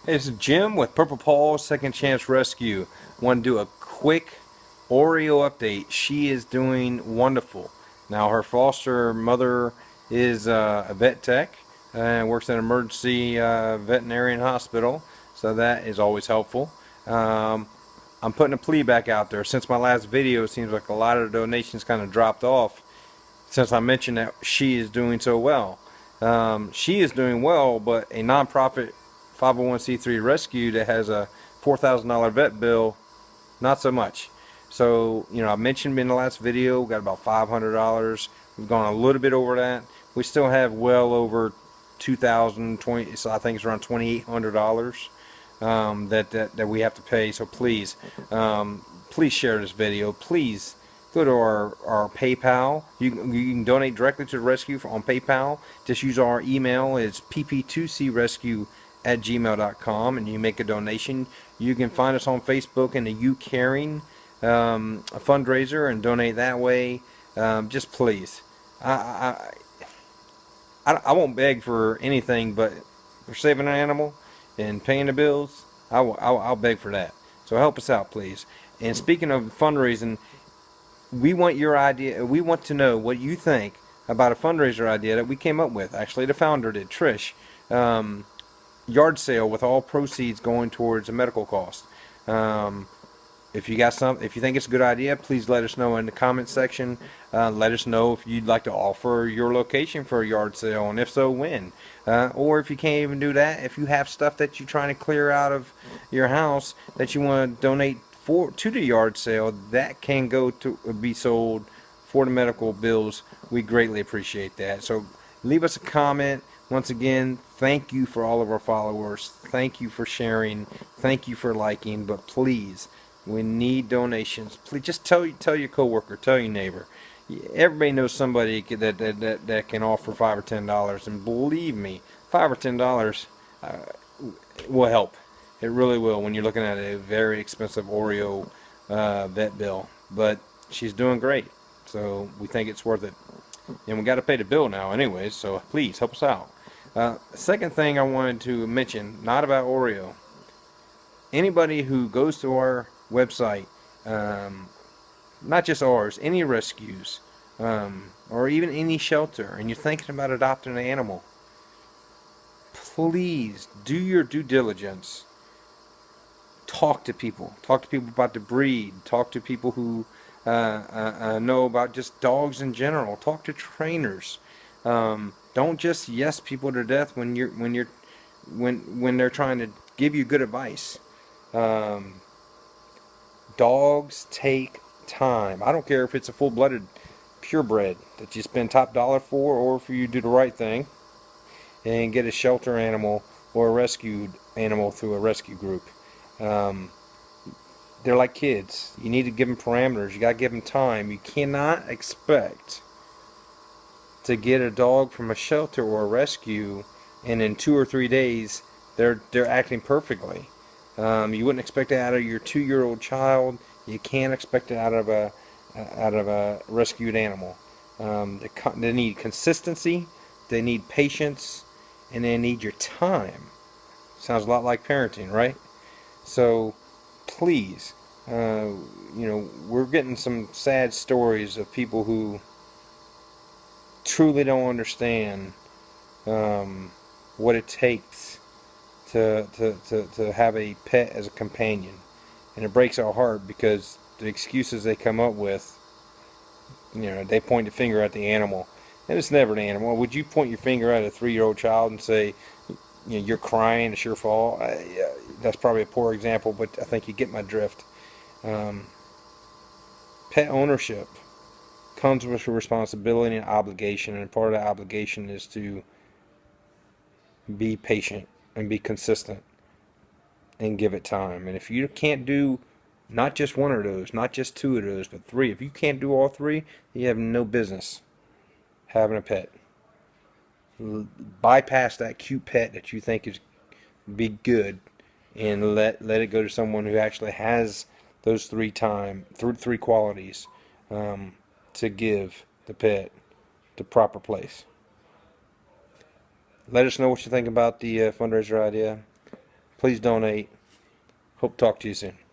It's Jim with Purple Paul's Second Chance Rescue. Want to do a quick Oreo update. She is doing wonderful. Now her foster mother is a vet tech and works in an emergency veterinarian hospital, so that is always helpful. I'm putting a plea back out there. Since my last video, it seems like a lot of the donations kind of dropped off since I mentioned that she is doing so well. She is doing well, but a nonprofit 501c3 rescue that has a $4,000 vet bill, not so much. So, I mentioned in the last video, we got about $500. We've gone a little bit over that. We still have well over 2,020, so I think it's around $2,800 that we have to pay. So please, please share this video. Please go to our PayPal. You can donate directly to the rescue on PayPal. Just use our email. It's pp2crescue@gmail.com, and you make a donation. You can find us on Facebook in the You Caring a fundraiser and donate that way. Just please. I won't beg for anything, but for saving an animal and paying the bills, I'll beg for that. So help us out, please. And speaking of fundraising, we want your idea. We want to know what you think about a fundraiser idea that we came up with. Actually, the founder did, Trish. Yard sale with all proceeds going towards a medical cost. If you think it's a good idea, please let us know in the comment section. Let us know if you'd like to offer your location for a yard sale, and if so, when. Or if you can't even do that, if you have stuff that you're trying to clear out of your house that you want to donate to the yard sale, that can go to be sold for the medical bills. We greatly appreciate that. So leave us a comment. Once again, thank you for all of our followers. Thank you for sharing. Thank you for liking. But please, we need donations. Please just tell your coworker, tell your neighbor. Everybody knows somebody that can offer $5 or $10, and believe me, $5 or $10 will help. It really will when you're looking at a very expensive Oreo vet bill. But she's doing great, so we think it's worth it. And we got to pay the bill now anyways, so please help us out. Second thing I wanted to mention, not about Oreo. Anybody who goes to our website, not just ours, any rescues, or even any shelter, and you're thinking about adopting an animal, please do your due diligence. Talk to people. Talk to people about the breed. Talk to people who know about just dogs in general. Talk to trainers. Don't just yes people to death when they're trying to give you good advice. Dogs take time. I don't care if it's a full-blooded purebred that you spend top dollar for, or if you do the right thing and get a shelter animal or a rescued animal through a rescue group. They're like kids. You need to give them parameters. You got to give them time. You cannot expect to get a dog from a shelter or a rescue and in 2 or 3 days they're acting perfectly. You wouldn't expect that out of your 2-year-old child. You can't expect it out of a rescued animal. They need consistency. They need patience, and they need your time. Sounds a lot like parenting, right? So please, we're getting some sad stories of people who truly don't understand what it takes to have a pet as a companion. And it breaks our heart because the excuses they come up with, they point the finger at the animal. And it's never the animal. Would you point your finger at a 3-year-old child and say, you're crying, it's your fault? That's probably a poor example, but I think you get my drift. Pet ownership comes with a responsibility and obligation, and part of that obligation is to be patient and be consistent and give it time. And if you can't do not just one of those, not just 2 of those, but 3, if you can't do all 3, you have no business having a pet. Bypass that cute pet that you think is be good, and let it go to someone who actually has those 3 qualities to give the pet the proper place. Let us know what you think about the fundraiser idea. Please donate. Hope to talk to you soon.